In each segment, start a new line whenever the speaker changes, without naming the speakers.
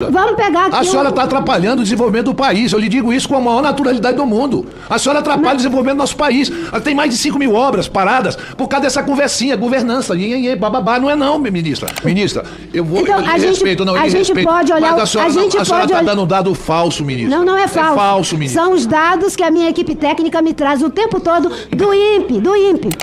Vamos pegar aqui.
A senhora está atrapalhando o desenvolvimento do país. Eu lhe digo isso com a maior naturalidade do mundo. A senhora atrapalha o desenvolvimento do nosso país. Tem mais de 5.000 obras paradas por causa dessa conversinha, governança, bababá. Não é não, ministra. Ministra, eu vou...
Então,
eu respeito, não, eu
a gente
respeito.
pode olhar...
Mas a senhora está dando um dado falso, ministra.
Não é falso.
É falso, ministra.
São os dados que a minha equipe técnica me traz o tempo todo do INPE.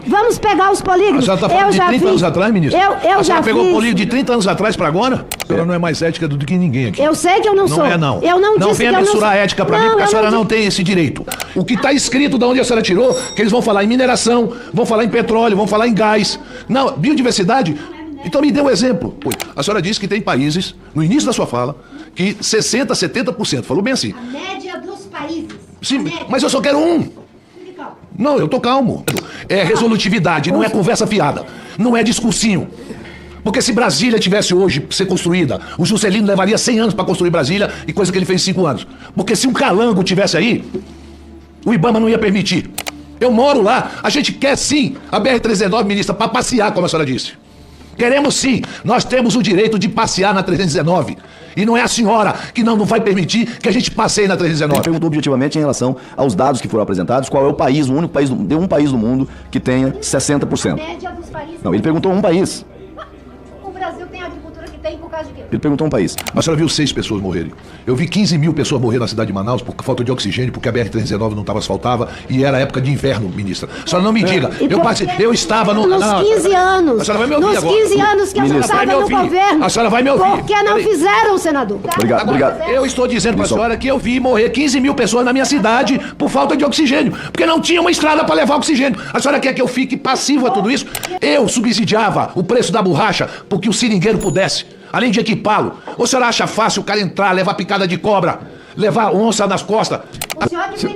Vamos pegar os polígonos.
A senhora está falando de 30 anos atrás, ministra?
Eu
a senhora
já
pegou o polígono de 30 anos atrás para agora? A senhora não é mais ética do que ninguém aqui.
Eu sei que eu não sou.
Não é, não.
Eu não
não
disse
venha
que eu
mensurar
não...
a ética pra mim, porque a senhora não tem esse direito. O que está escrito de onde a senhora tirou, que eles vão falar em mineração, vão falar em petróleo, vão falar em gás. Não, biodiversidade. Então me dê um exemplo. A senhora disse que tem países, no início da sua fala, que 60%, 70%. Falou bem assim.
A média dos países.
Sim, mas eu só quero um. Não, eu tô calmo. É resolutividade, não é conversa fiada. Não é discursinho. Porque se Brasília tivesse hoje ser construída, o Juscelino levaria 100 anos para construir Brasília, e coisa que ele fez em 5 anos. Porque se um calango tivesse aí, o Ibama não ia permitir. Eu moro lá, a gente quer sim a BR-319, ministra, para passear, como a senhora disse. Queremos sim, nós temos o direito de passear na 319. E não é a senhora que não vai permitir que a gente passeie na 319.
Ele perguntou objetivamente em relação aos dados que foram apresentados, qual é o país, o único país, de um país do mundo que tenha 60%.
A média dos países.
Não, ele perguntou um país.
O Brasil tem a agricultura que tem por causa de quê?
Ele perguntou um país.
A senhora viu 6 pessoas morrerem. Eu vi 15.000 pessoas morrer na cidade de Manaus por falta de oxigênio, porque a BR-319 não estava asfaltada e era época de inverno, ministra. A senhora não me diga. Eu estava no...
Nos 15 anos.
A senhora vai me ouvir
nos
agora.
15 anos que a senhora estava no governo.
A senhora vai me ouvir.
Por que não fizeram, senador?
Obrigado, obrigado.
Eu estou dizendo para a senhora que eu vi morrer 15.000 pessoas na minha cidade por falta de oxigênio, porque não tinha uma estrada para levar oxigênio. A senhora quer que eu fique passivo a tudo isso? Eu subsidiava o preço da borracha porque o seringueiro pudesse, além de equipá-lo. Ou a senhora acha fácil o cara entrar, levar picada de cobra, levar onça nas costas?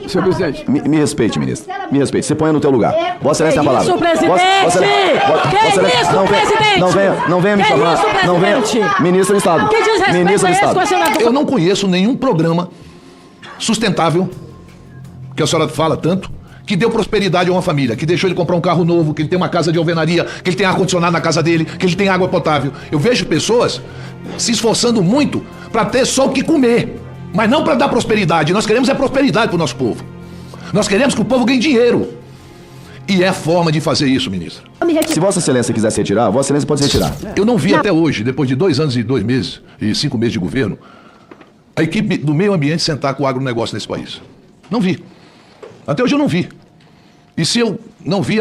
Senhor presidente, me respeite, ministro. Me respeite. Você põe no teu lugar. Vossa Excelência tem a palavra.
Isso, presidente!
Não venha me chamar. Não venha. Ministro do Estado.
Que desrespeito
Ministro do
é esse
Estado.
com a senadora?
Eu não conheço nenhum programa sustentável, que a senhora fala tanto, que deu prosperidade a uma família, que deixou ele comprar um carro novo, que ele tem uma casa de alvenaria, que ele tem ar-condicionado na casa dele, que ele tem água potável. Eu vejo pessoas se esforçando muito para ter só o que comer, mas não para dar prosperidade. Nós queremos prosperidade para o nosso povo. Nós queremos que o povo ganhe dinheiro. E é a forma de fazer isso, ministra.
Se Vossa Excelência quiser se retirar, Vossa Excelência pode se retirar.
Eu não vi até hoje, depois de 2 anos e 2 meses e 5 meses de governo, a equipe do meio ambiente sentar com o agronegócio nesse país. Não vi. Até hoje eu não vi. E se eu não vi,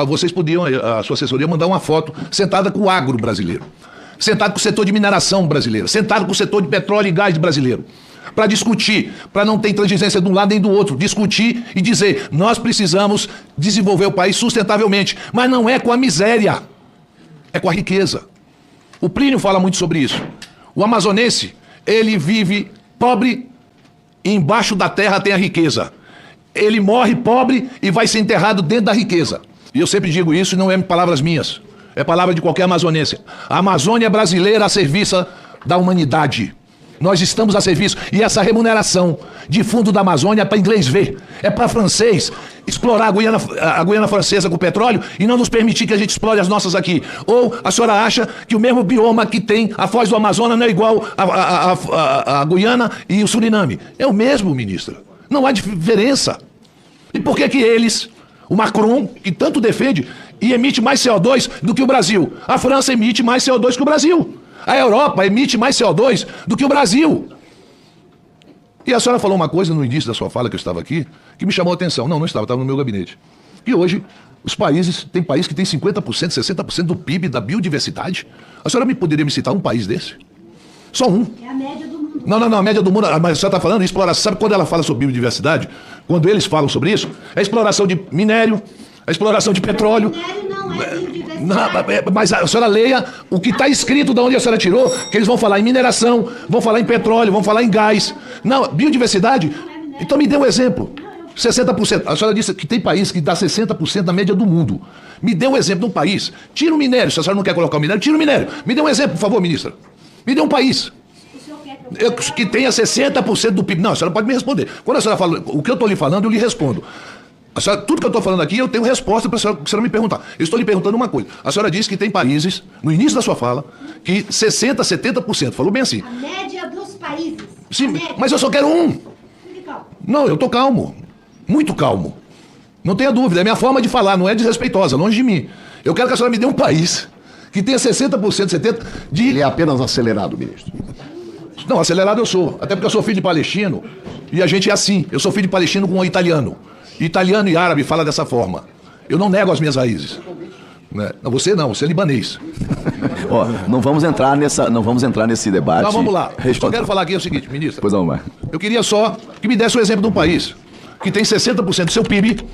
vocês podiam, a sua assessoria, mandar uma foto sentada com o agro brasileiro, sentado com o setor de mineração brasileiro, sentado com o setor de petróleo e gás brasileiro, para discutir, para não ter intransigência de um lado nem do outro, discutir e dizer, nós precisamos desenvolver o país sustentavelmente, mas não é com a miséria, é com a riqueza. O Plínio fala muito sobre isso. O amazonense, ele vive pobre e embaixo da terra tem a riqueza. Ele morre pobre e vai ser enterrado dentro da riqueza. E eu sempre digo isso e não é palavras minhas. É palavra de qualquer amazonense. A Amazônia brasileira a serviço da humanidade. Nós estamos a serviço. E essa remuneração de fundo da Amazônia é para inglês ver. É para francês explorar a Guiana Francesa com petróleo e não nos permitir que a gente explore as nossas aqui. Ou a senhora acha que o mesmo bioma que tem a Foz do Amazonas não é igual a Guiana e o Suriname? É o mesmo, ministra. Não há diferença. E por que eles, o Macron, que tanto defende, e emite mais CO2 do que o Brasil? A França emite mais CO2 que o Brasil. A Europa emite mais CO2 do que o Brasil. E a senhora falou uma coisa no início da sua fala, que eu estava aqui, que me chamou a atenção. Não estava no meu gabinete. E hoje, tem país que tem 50%, 60% do PIB da biodiversidade. A senhora poderia me citar um país desse? Só um.
É a média do mundo.
Não, a média do mundo, mas a senhora está falando de exploração. Sabe quando ela fala sobre biodiversidade? Quando eles falam sobre isso, é a exploração de minério, a exploração de petróleo.
Minério não é biodiversidade.
Mas a senhora leia o que está escrito de onde a senhora tirou, que eles vão falar em mineração, vão falar em petróleo, vão falar em gás. Não, biodiversidade. Então me dê um exemplo. 60%. A senhora disse que tem país que dá 60% da média do mundo. Me dê um exemplo de um país. Tira o minério. Se a senhora não quer colocar o minério, tira o minério. Me dê um exemplo, por favor, ministra. Me dê um país que tenha 60% do PIB. Não, a senhora pode me responder. Quando a senhora fala o que eu estou lhe falando, eu lhe respondo. A senhora, tudo que eu estou falando aqui, eu tenho resposta para a senhora me perguntar. Eu estou lhe perguntando uma coisa. A senhora disse que tem países, no início da sua fala, que 60%, 70%, falou bem assim.
A média dos países.
Sim, mas eu só quero um.
Fique calmo.
Não, eu tô calmo. Muito calmo. Não tenha dúvida, é minha forma de falar, não é desrespeitosa, longe de mim. Eu quero que a senhora me dê um país que tenha 60%, 70% de...
Ele é apenas acelerado, ministro.
Não, acelerado eu sou. Até porque eu sou filho de palestino e a gente é assim. Eu sou filho de palestino com um italiano. Italiano e árabe fala dessa forma. Eu não nego as minhas raízes. Né? Não, você é libanês.
Ó, não vamos entrar nesse debate.
Então vamos lá. Eu só quero falar aqui o seguinte, ministro.
Pois não, vai.
Eu queria só que me desse o exemplo de um país que tem 60% do seu PIB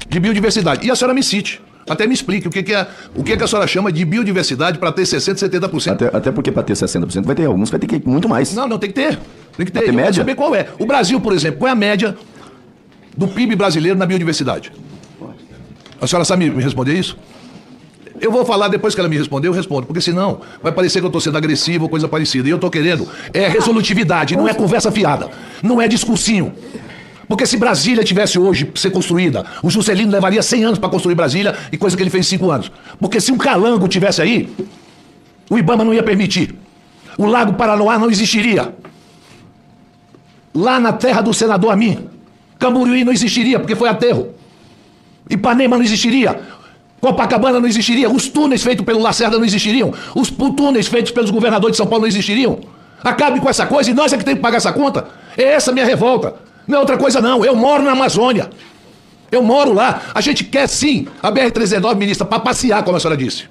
de biodiversidade. E a senhora me cite. Até me explique o que a senhora chama de biodiversidade para ter 60%, 70%.
Até porque para ter 60% vai ter alguns, vai ter que muito mais.
Não, tem que ter. Tem que ter.
Vai ter
Eu
média?
quero saber qual é. O Brasil, por exemplo, qual é a média do PIB brasileiro na biodiversidade? A senhora sabe me responder isso? Eu vou falar depois que ela me responder, eu respondo, porque senão vai parecer que eu estou sendo agressivo ou coisa parecida. E eu estou querendo resolutividade, não é conversa fiada, não é discursinho. Porque se Brasília tivesse hoje ser construída, o Juscelino levaria 100 anos para construir Brasília e coisa que ele fez em 5 anos. Porque se um calango tivesse aí, o Ibama não ia permitir. O Lago Paranoá não existiria. Lá na terra do senador Amin, Camboriú não existiria, porque foi aterro. Ipanema não existiria. Copacabana não existiria. Os túneis feitos pelo Lacerda não existiriam. Os túneis feitos pelos governadores de São Paulo não existiriam. Acabe com essa coisa e nós é que temos que pagar essa conta. É essa a minha revolta. Não é outra coisa não. Eu moro na Amazônia. Eu moro lá. A gente quer sim a BR-319, ministra, para passear, como a senhora disse.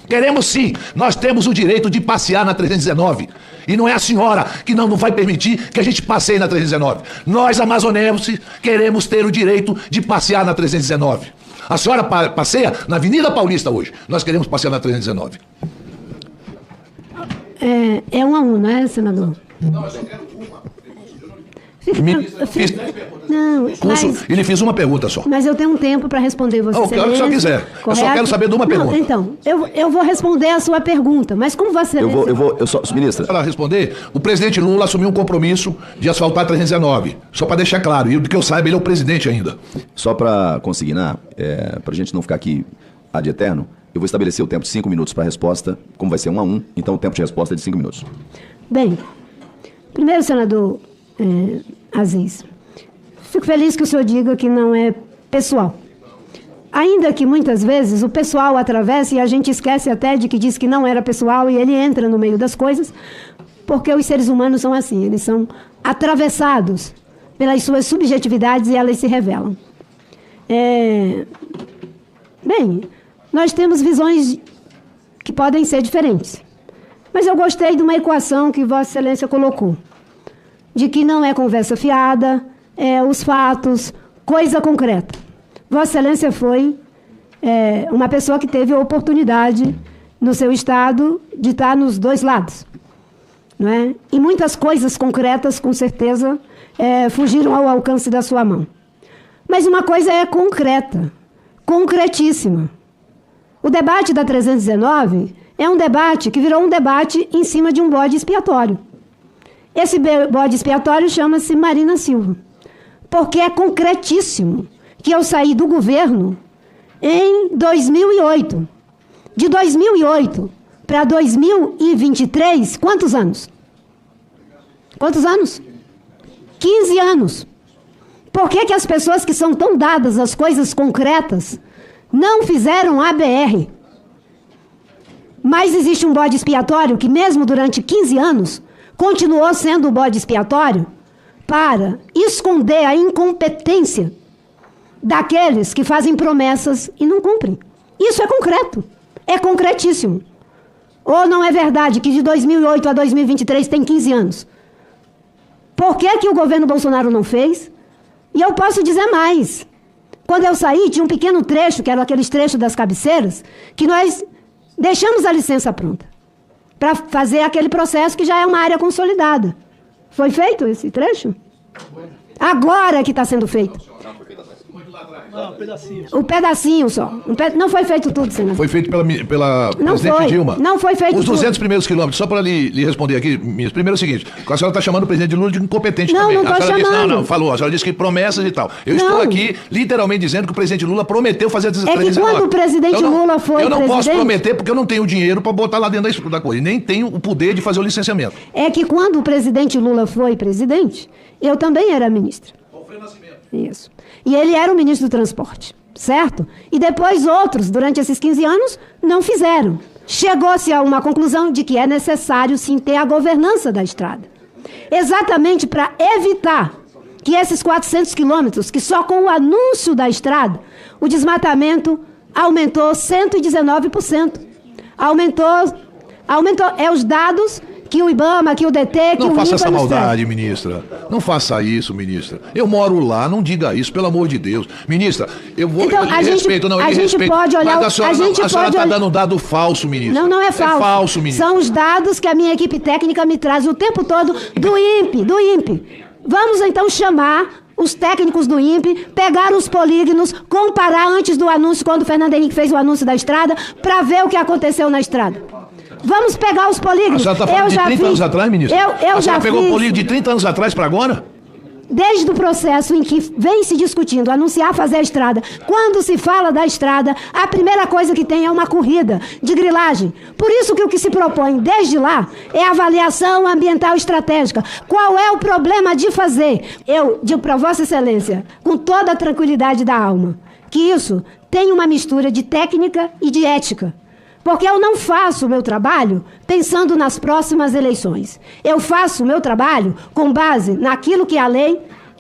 Queremos sim. Nós temos o direito de passear na 319. E não é a senhora que não vai permitir que a gente passeie na 319. Nós, amazonenses, queremos ter o direito de passear na 319. A senhora passeia na Avenida Paulista hoje. Nós queremos passear na 319.
É 1 a 1, não é, senador?
Não, eu só quero uma.
Não, mas...
Ele fez uma pergunta só.
Mas eu tenho um tempo para responder você.
O que o senhor quiser.
Correto?
Eu só quero saber de uma pergunta.
Não, então, eu vou responder a sua pergunta, mas como você...
Ministra.
Para responder, o presidente Lula assumiu um compromisso de asfaltar 319. Só para deixar claro, e do que eu saiba, ele é o presidente ainda.
Só para consignar, para a gente não ficar aqui ad eterno, eu vou estabelecer o tempo de 5 minutos para a resposta, como vai ser 1 a 1, então o tempo de resposta é de 5 minutos.
Bem, primeiro, senador Aziz, fico feliz que o senhor diga que não é pessoal. Ainda que muitas vezes o pessoal atravesse e a gente esquece até de que diz que não era pessoal e ele entra no meio das coisas, porque os seres humanos são assim, eles são atravessados pelas suas subjetividades e elas se revelam. Bem, nós temos visões que podem ser diferentes, mas eu gostei de uma equação que Vossa Excelência colocou, de que não é conversa fiada, os fatos, coisa concreta. Vossa Excelência foi uma pessoa que teve a oportunidade, no seu estado, de estar nos dois lados. Não é? E muitas coisas concretas, com certeza, fugiram ao alcance da sua mão. Mas uma coisa é concreta, concretíssima. O debate da 319 é um debate que virou um debate em cima de um bode expiatório. Esse bode expiatório chama-se Marina Silva, porque é concretíssimo que eu saí do governo em 2008. De 2008 para 2023, quantos anos? Quantos anos? 15 anos. Por que as pessoas que são tão dadas às coisas concretas não fizeram a BR? Mas existe um bode expiatório que, mesmo durante 15 anos, continuou sendo o bode expiatório para esconder a incompetência daqueles que fazem promessas e não cumprem. Isso é concreto, é concretíssimo. Ou não é verdade que de 2008 a 2023 tem 15 anos? Por que o governo Bolsonaro não fez? E eu posso dizer mais. Quando eu saí, tinha um pequeno trecho, que era aqueles trechos das cabeceiras, que nós deixamos a licença pronta para fazer aquele processo que já é uma área consolidada. Foi feito esse trecho? Agora que está sendo feito.
Não, pedacinho.
O pedacinho só. Não foi feito tudo, senador.
Foi feito pela
Não
presidente
foi.
Dilma.
Não foi feito
Os 200
tudo.
primeiros quilômetros, só para lhe responder aqui, ministro. Primeiro é o seguinte, a senhora está chamando o presidente Lula de incompetente
Não,
também.
não tô
A senhora disse,
chamando.
não, falou. A senhora disse que promessas e tal. Eu
Não.
estou aqui literalmente dizendo que o presidente Lula prometeu fazer as
É que quando o presidente Lula foi
Eu não posso
presidente-
prometer porque eu não tenho dinheiro para botar lá dentro da coisa. E nem tenho o poder de fazer o licenciamento.
É que quando o presidente Lula foi presidente, eu também era ministra. Isso. E ele era o ministro do transporte, certo? E depois outros, durante esses 15 anos, não fizeram. Chegou-se a uma conclusão de que é necessário sim ter a governança da estrada. Exatamente para evitar que esses 400 quilômetros, que só com o anúncio da estrada, o desmatamento aumentou 119%. Aumentou, é os dados que o IBAMA, que o DT, que
Não
o
faça
INPA
essa
nos
maldade, ministra. Não faça isso, ministra. Eu moro lá, não diga isso, pelo amor de Deus. Ministra, eu vou.
Então,
eu lhe
a gente-
respeito, não, eu
a
lhe
gente
respeito.
pode olhar
Mas
o-
a senhora,
a gente
a senhora
pode
está
olhar-
dando um dado falso, ministra.
Não é falso.
É falso, ministra.
São os dados que a minha equipe técnica me traz o tempo todo do INPE. Vamos então chamar os técnicos do INPE, pegar os polígonos, comparar antes do anúncio, quando o Fernando Henrique fez o anúncio da estrada, para ver o que aconteceu na estrada. Vamos pegar os
A
polígonos.
senhora está falando de 30 anos atrás, ministra?
Eu
A
já
senhora pegou o
fiz.
polígono de 30 anos atrás para agora?
Desde o processo em que vem se discutindo anunciar fazer a estrada, quando se fala da estrada, a primeira coisa que tem é uma corrida de grilagem. Por isso que o que se propõe desde lá é avaliação ambiental estratégica. Qual é o problema de fazer? Eu digo para Vossa Excelência, com toda a tranquilidade da alma, que isso tem uma mistura de técnica e de ética. Porque eu não faço o meu trabalho pensando nas próximas eleições. Eu faço o meu trabalho com base naquilo que é a lei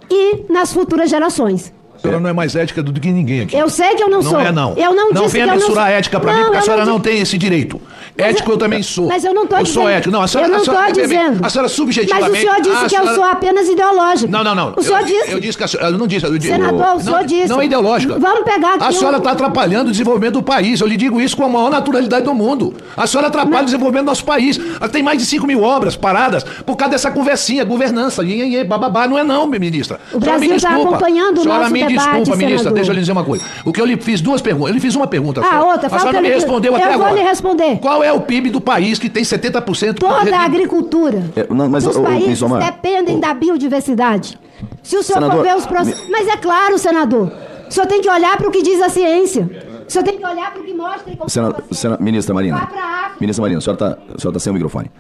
e nas futuras gerações.
A senhora não é mais ética do que ninguém aqui.
Eu sei que eu não sou.
Não é, não.
Eu não
Não
disse
venha
que eu não
mensurar
sou.
a ética para mim, porque a
eu
senhora não
disse-
tem esse direito. Ético eu também sou.
Mas eu não estou
Eu
dizendo.
sou ético. Não, a senhora,
eu não estou dizendo.
A senhora subjetivamente...
Mas o senhor disse
a
que eu
senhora-
sou apenas ideológica.
Não.
O senhor disse.
Eu disse que a senhora... Eu não disse. Eu disse
Senador, o senhor disse.
Não é ideológica.
Vamos pegar aqui
A senhora
um-
está atrapalhando o desenvolvimento do país. Eu lhe digo isso com a maior naturalidade do mundo. A senhora atrapalha o desenvolvimento do nosso país. Tem mais de 5 mil obras paradas por causa dessa conversinha, governança, bababá. Não é não, ministra.
O
A senhora me
Brasil está
desculpa.
acompanhando o
A senhora
nosso
me
debate,
desculpa, ministra.
senador.
Deixa eu lhe dizer uma coisa. O que eu lhe fiz duas perguntas. Eu lhe fiz uma pergunta só.
outra.
A
Falta
senhora não me
ele-
respondeu até
eu
agora.
vou lhe responder.
Qual é o PIB do país que tem 70%?
Toda a agricultura
não, mas,
dos
ô,
países
ministro Omar,
dependem da biodiversidade. Se o senhor
Senador,
for ver os processos... Mas é claro, senador. O senhor tem que olhar para o que diz a ciência. O senhor tem que olhar para o que mostra e
Ministra Marina.
Vá pra África.
Ministra Marina, a senhora está sem o microfone.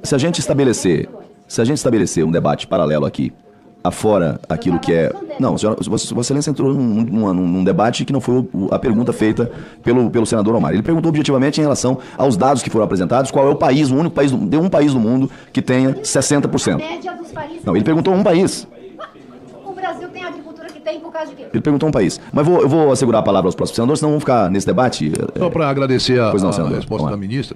Se a gente estabelecer um debate paralelo aqui, afora aquilo que é... Não, Vossa Excelência entrou num debate que não foi a pergunta feita pelo senador Omar. Ele perguntou objetivamente em relação aos dados que foram apresentados, qual é o país, o único país, de um país do mundo que tenha 60%.
Média dos países...
Não, ele perguntou um país.
O Brasil tem a agricultura que tem por causa de quê?
Ele perguntou um país. Mas eu vou assegurar a palavra aos próximos senadores, senão vamos ficar nesse debate.
Só para agradecer
Pois não,
a
senador.
resposta
Vamos lá.
da ministra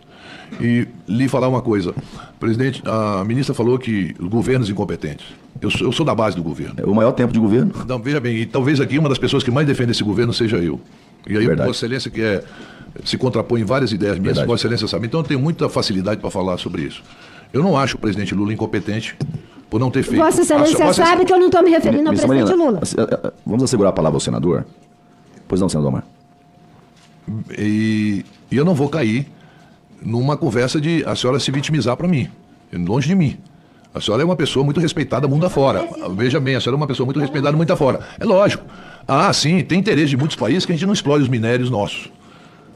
e lhe falar uma coisa. Presidente, a ministra falou que os governos incompetentes. Eu sou da base do governo.
O maior tempo de governo.
Então, veja bem, e talvez aqui uma das pessoas que mais defende esse governo seja eu. E aí,
Verdade.
Vossa Excelência, que se contrapõe em várias ideias minhas,
Verdade.
Vossa Excelência sabe. Então, eu tenho muita facilidade para falar sobre isso. Eu não acho o presidente Lula incompetente por não ter feito...
Vossa Excelência sabe que eu não estou me referindo ao
Ministra
presidente
Marina,
Lula.
vamos assegurar a palavra ao senador? Pois não, senador Omar.
E eu não vou cair numa conversa de a senhora se vitimizar para mim, longe de mim. A senhora é uma pessoa muito respeitada mundo afora. Veja bem, a senhora é uma pessoa muito respeitada mundo afora. É lógico. Sim, tem interesse de muitos países que a gente não explore os minérios nossos.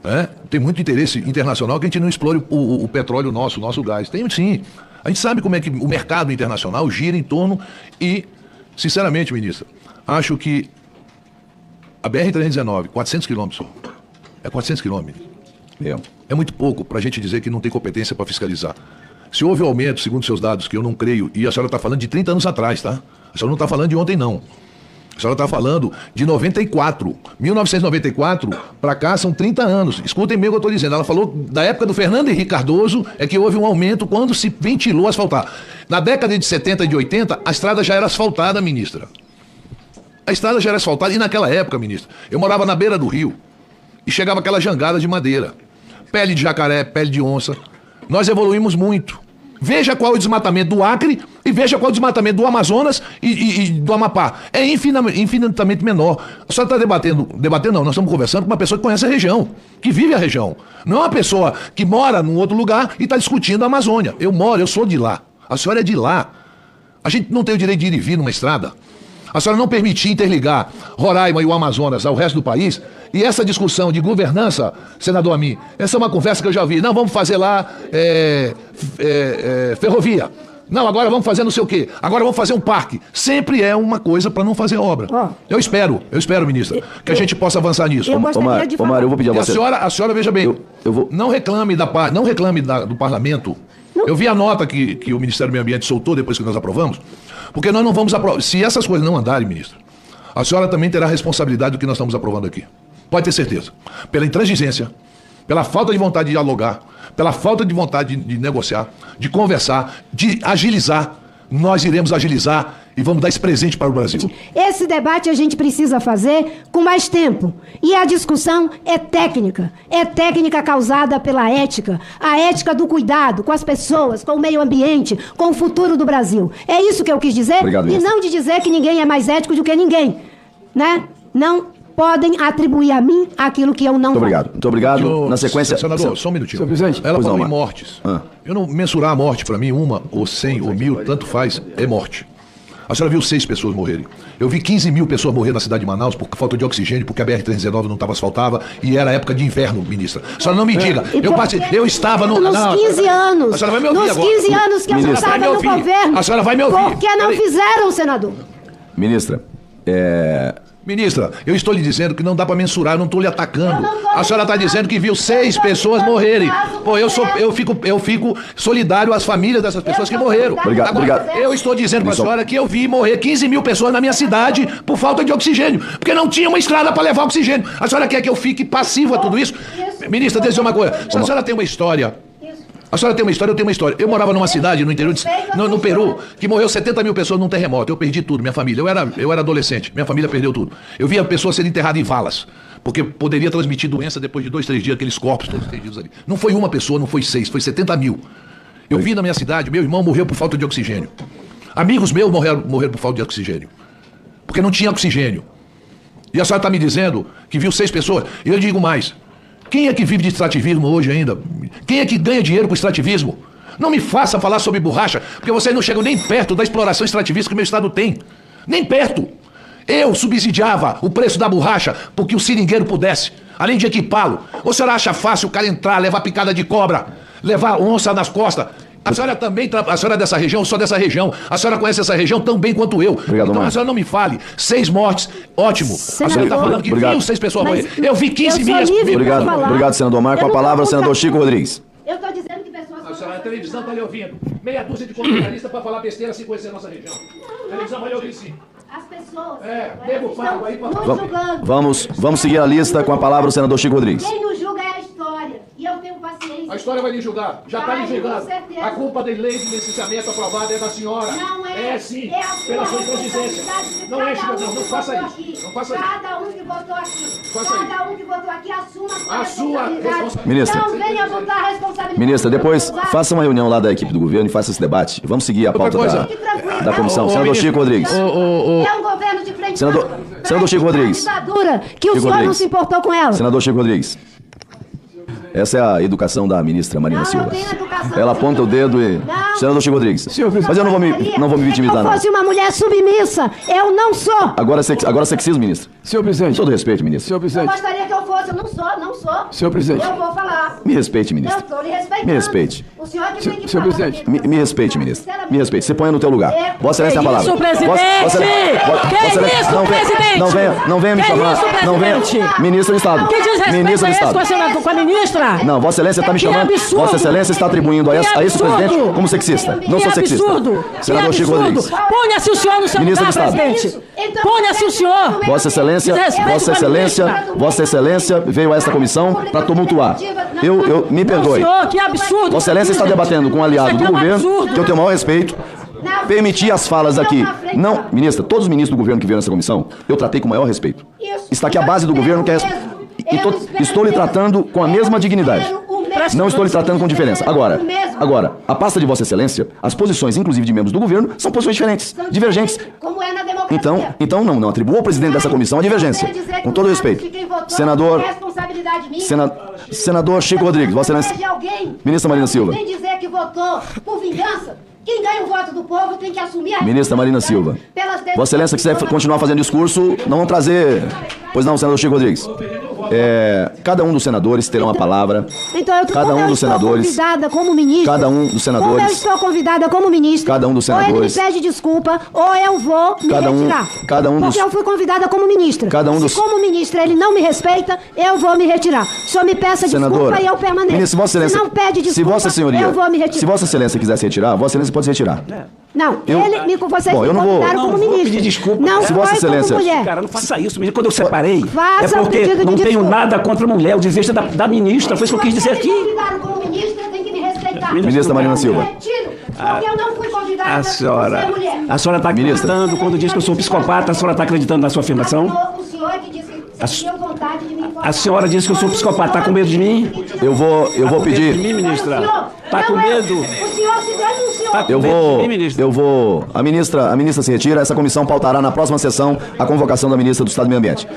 Né? Tem muito interesse internacional que a gente não explore o petróleo nosso, o nosso gás. Tem sim. A gente sabe como é que o mercado internacional gira em torno e, sinceramente, ministra, acho que a BR-319, 400 quilômetros, é 400 quilômetros. É muito pouco para a gente dizer que não tem competência para fiscalizar. Se houve aumento, segundo seus dados, que eu não creio, e a senhora está falando de 30 anos atrás, tá? A senhora não está falando de ontem, não. A senhora está falando de 94. 1994 para cá são 30 anos. Escutem bem o que eu estou dizendo. Ela falou da época do Fernando Henrique Cardoso, é que houve um aumento quando se ventilou asfaltar. Na década de 70 e de 80, a estrada já era asfaltada, ministra. A estrada já era asfaltada, e naquela época, ministra, eu morava na beira do rio e chegava aquela jangada de madeira. Pele de jacaré, pele de onça. Nós evoluímos muito. Veja qual é o desmatamento do Acre e veja qual é o desmatamento do Amazonas e do Amapá. É infinitamente menor. A senhora está debatendo não, nós estamos conversando com uma pessoa que conhece a região, que vive a região. Não é uma pessoa que mora num outro lugar e está discutindo a Amazônia. Eu sou de lá. A senhora é de lá. A gente não tem o direito de ir e vir numa estrada. A senhora não permitir interligar Roraima e o Amazonas ao resto do país. E essa discussão de governança, senador Amin, essa é uma conversa que eu já ouvi. Não, vamos fazer lá ferrovia. Não, agora vamos fazer não sei o quê. Agora vamos fazer um parque. Sempre é uma coisa para não fazer obra. Eu espero, ministra, que a gente possa avançar nisso.
Omar, eu vou pedir a você.
A senhora veja bem, não reclame do parlamento. Não. Eu vi a nota que o Ministério do Meio Ambiente soltou depois que nós aprovamos, porque nós não vamos aprovar. Se essas coisas não andarem, ministra, a senhora também terá responsabilidade do que nós estamos aprovando aqui. Pode ter certeza. Pela intransigência, pela falta de vontade de dialogar, pela falta de vontade de negociar, de conversar, de agilizar, nós iremos agilizar e vamos dar esse presente para o Brasil.
Esse debate a gente precisa fazer com mais tempo. E a discussão é técnica. É técnica causada pela ética. A ética do cuidado com as pessoas, com o meio ambiente, com o futuro do Brasil. É isso que eu quis dizer.
Obrigado,
e não de dizer que ninguém é mais ético do que ninguém. Né? Não podem atribuir a mim aquilo que eu não
Muito obrigado. Muito obrigado. Na sequência...
Senador, só um minutinho.
Senhor presidente.
Ela falou em mortes. Eu não mensurar a morte, para mim, 1, ou 100, ou 1000, tanto faz, é morte. A senhora viu 6 pessoas morrerem. Eu vi 15 mil pessoas morrer na cidade de Manaus por falta de oxigênio, porque a BR-319 não estava asfaltada e era época de inverno, ministra. A senhora não me diga. Eu estava no...
Nos 15 anos.
A senhora vai me ouvir agora.
Nos 15 anos que eu estava no governo.
A senhora vai me ouvir.
Por que não fizeram, senador?
Ministra,
Ministra, eu estou lhe dizendo que não dá para mensurar, eu não estou lhe atacando. A senhora está dizendo que viu 6 pessoas morrerem. Pô, eu fico solidário às famílias dessas pessoas que morreram.
Obrigado.
Eu estou dizendo para a senhora que eu vi morrer 15 mil pessoas na minha cidade por falta de oxigênio, porque não tinha uma estrada para levar oxigênio. A senhora quer que eu fique passivo a tudo isso? Ministra, deixa eu dizer uma coisa. Se a senhora tem uma história... A senhora tem uma história, eu tenho uma história. Eu morava numa cidade no interior, no Peru, que morreu 70 mil pessoas num terremoto. Eu perdi tudo, minha família. Eu era adolescente, minha família perdeu tudo. Eu via pessoas sendo enterradas em valas, porque poderia transmitir doença depois de 2, 3 dias, aqueles corpos todos estendidos ali. Não foi uma pessoa, não foi 6, foi 70 mil. Eu vi na minha cidade, meu irmão morreu por falta de oxigênio. Amigos meus morreram por falta de oxigênio, porque não tinha oxigênio. E a senhora está me dizendo que viu 6 pessoas. E eu digo mais. Quem é que vive de extrativismo hoje ainda? Quem é que ganha dinheiro com extrativismo? Não me faça falar sobre borracha, porque vocês não chegam nem perto da exploração extrativista que o meu estado tem. Nem perto. Eu subsidiava o preço da borracha porque o seringueiro pudesse, além de equipá-lo. Ou a senhora acha fácil o cara entrar, levar picada de cobra, levar onça nas costas? A senhora também, a senhora é dessa região, eu sou dessa região. A senhora conhece essa região tão bem quanto eu.
Obrigado,
então a senhora não me fale. 6 mortes, ótimo.
Senador,
a senhora está falando que viu 6 pessoas morrer. Eu vi 15 mil.
Obrigado, senador Omar. Com a palavra, o senador Chico Rodrigues.
Eu estou dizendo que pessoas...
A senhora, a televisão está lhe ouvindo. Meia dúzia de comentaristas para falar besteira sem conhecer a nossa região. A televisão vai lhe ouvir sim.
As pessoas
nego pago aí
para...
Vamos seguir a lista com a palavra o senador Chico Rodrigues.
Quem nos julga é a história. E eu tenho paciência.
A história vai lhe julgar. Já está lhe julgando. A culpa da lei de licenciamento aprovada é da senhora.
Não é.
É sim.
É a sua
pela sua intransigência. Não enche, meu Deus. Não faça isso. Não faça isso.
Cada um que votou aqui.
Faça
Cada um que votou aqui assuma
a sua responsabilidade.
Ministra.
Não venha botar a responsabilidade.
Ministra, depois faça uma reunião lá da equipe do governo e faça esse debate. Vamos seguir a pauta da comissão. Senador Chico Rodrigues.
É um governo de frente.
Senador Chico Rodrigues.
Ditadura que o senhor não se importou com ela.
Senador Chico Rodrigues. Essa é a educação da ministra Marina Silva. Ela aponta o dedo e... Senador Chico Rodrigues. Mas eu não vou me vitimizar, não.
Se eu fosse uma mulher submissa, eu não sou.
Agora sexismo, ministro.
Senhor presidente.
Com todo respeito, ministro.
Senhor
Eu
presidente.
gostaria que eu fosse, eu não sou.
Senhor presidente.
Eu vou falar.
Me respeite, ministro.
Eu estou lhe respeitando.
Me respeite.
O senhor que tem que
Senhor
falar.
presidente.
Me respeite, ministro. Me respeite. Você ponha no teu lugar. Vossa Excelência tem a palavra.
Isso, presidente! Que isso, presidente?
Não venha me
Que
chamar.
isso,
Não venha.
presidente?
Ministro do Estado.
Que desrespeito
Ministro
é
do
esse
Estado.
com a ministra?
Não, Vossa Excelência está me
Que
chamando.
absurdo!
Vossa Excelência está atribuindo a esse
absurdo!
presidente como sexista. Não sou sexista.
Absurdo!
Senador Chico Rodrigues.
Ponha-se o senhor no seu
Ministro
lugar,
do Estado.
presidente. Ponha-se o senhor.
Vossa Excelência veio a esta comissão para tumultuar. Eu me perdoe.
Senhor, que absurdo.
Vossa Excelência está debatendo com um aliado
Isso aqui
do
é um
governo,
absurdo.
que eu tenho o maior respeito. Permitir as falas aqui. Não, ministra, todos os ministros do governo que vieram nessa comissão, eu tratei com o maior respeito. Está aqui a base do governo, que é... Estou lhe tratando com a mesma dignidade. Não estou lhe tratando com diferença. Agora, a pasta de Vossa Excelência, as posições, inclusive de membros do governo, são posições diferentes, divergentes.
Como é na democracia.
Então não atribua ao presidente dessa comissão a divergência. Com todo respeito. Senador Chico Rodrigues, Vossa Excelência. Ministra Marina Silva.
Sem dizer que votou por vingança. Quem ganha o voto do povo tem que assumir a
Ministra Marina Silva. Vossa Excelência, quiser continuar fazendo discurso, não vão trazer. Pois não, senador Chico Rodrigues. Cada um dos senadores terá uma palavra.
Então,
cada um dos senadores.
Convidada como ministra.
Cada um dos senadores.
Como eu estou convidada como ministra.
Cada um dos senadores.
Ou ele me pede desculpa, ou eu vou me retirar. Porque eu fui convidada como ministra. Se como ministra ele não me respeita, eu vou me retirar. O senhor me peça desculpa e eu permaneço.
Ministra, Vossa Excelência,
se não pede desculpa, eu vou me retirar.
Se Vossa Excelência quiser se retirar, Vossa Excelência pode se retirar.
Não, vocês me
eu não vou.
convidaram como ministro.
Pedir desculpa.
Não
Se
foi
Vossa Excelência.
como mulher.
Cara, não faça isso. Quando eu separei,
Faça
é
um
porque
pedido de
não tenho
desculpa.
nada contra a mulher. O desvista da ministra. Foi isso que eu quis dizer aqui.
Vocês me convidaram como ministra, tem que me respeitar.
Ministra Marina Silva.
Eu retiro, porque eu não fui convidada
A
por ser mulher.
senhora está acreditando quando diz que eu sou psicopata, a senhora está acreditando na sua afirmação?
O senhor é que disse que você tinha vontade de me informar.
A senhora disse que eu sou psicopata, está com medo de mim?
Eu vou
De
pedir.
mim, ministra? Está com
Não,
medo?
O senhor se denunciou.
Tá com
Eu
medo
vou.
de mim, ministra?
Eu vou. A ministra se retira. Essa comissão pautará na próxima sessão a convocação da ministra do Estado do Meio Ambiente.